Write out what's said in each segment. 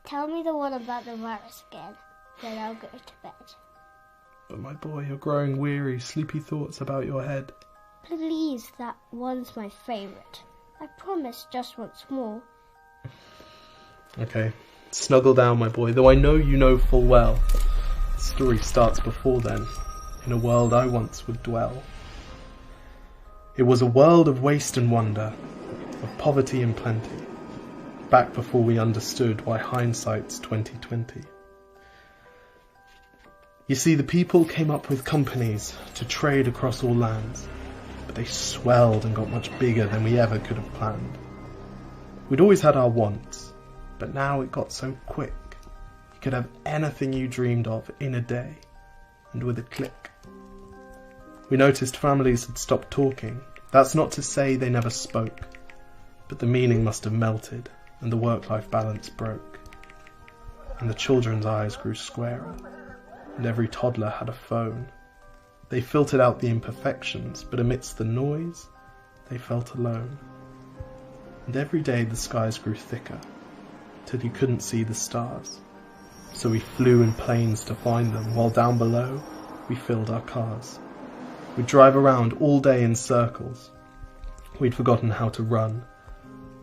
Tell me the one about the virus again, then I'll go to bed. But my boy, you're growing weary, sleepy thoughts about your head. Please, that one's my favourite. I promise just once more. Okay, snuggle down, my boy, though I know you know full well. The story starts before then, in a world I once would dwell. It was a world of waste and wonder, of poverty and plenty, back before we understood why hindsight's 2020. You see, the people came up with companies to trade across all lands, but they swelled and got much bigger than we ever could have planned. We'd always had our wants, but now it got so quick. You could have anything you dreamed of in a day, and with a click. We noticed families had stopped talking. That's not to say they never spoke, but the meaning must have melted, and the work-life balance broke. And the children's eyes grew squarer, and every toddler had a phone. They filtered out the imperfections, but amidst the noise, they felt alone. And every day the skies grew thicker, till you couldn't see the stars. So we flew in planes to find them, while down below we filled our cars. We'd drive around all day in circles. We'd forgotten how to run.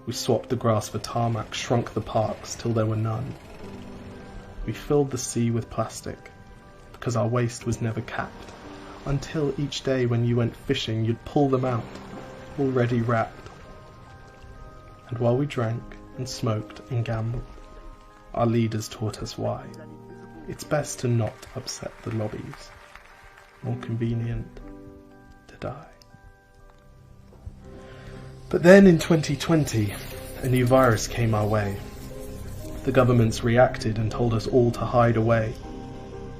We swapped the grass for tarmac, shrunk the parks till there were none. We filled the sea with plastic, because our waste was never capped, until each day when you went fishing you'd pull them out, already wrapped. And while we drank and smoked and gambled, our leaders taught us why. It's best to not upset the lobbies, more convenient to die. But then in 2020, a new virus came our way. The governments reacted and told us all to hide away.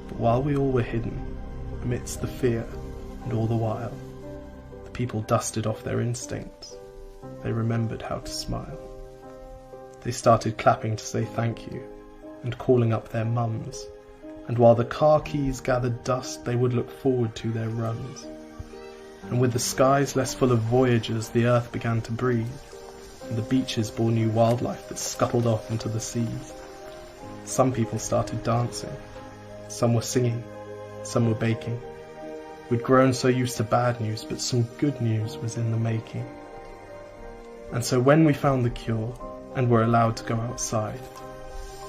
But while we all were hidden, amidst the fear and all the while, the people dusted off their instincts. They remembered how to smile. They started clapping to say thank you and calling up their mums. And while the car keys gathered dust, they would look forward to their runs. And with the skies less full of voyagers, the earth began to breathe, and the beaches bore new wildlife that scuttled off into the seas. Some people started dancing, some were singing, some were baking. We'd grown so used to bad news, but some good news was in the making. And so when we found the cure, and were allowed to go outside,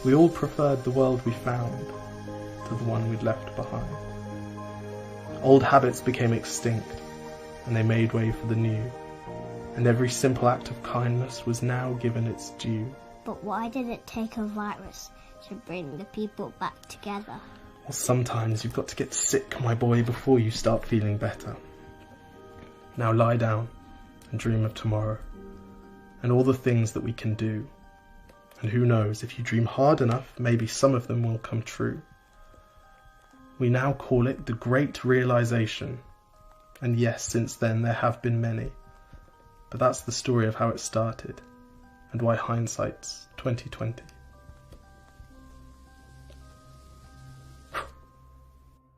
we all preferred the world we found to the one we'd left behind. Old habits became extinct, and they made way for the new, and every simple act of kindness was now given its due. But why did it take a virus to bring the people back together? Well, sometimes you've got to get sick, my boy, before you start feeling better. Now lie down and dream of tomorrow, and all the things that we can do. And who knows, if you dream hard enough, maybe some of them will come true. We now call it the Great Realization. And yes, since then there have been many. But that's the story of how it started, and why hindsight's 2020.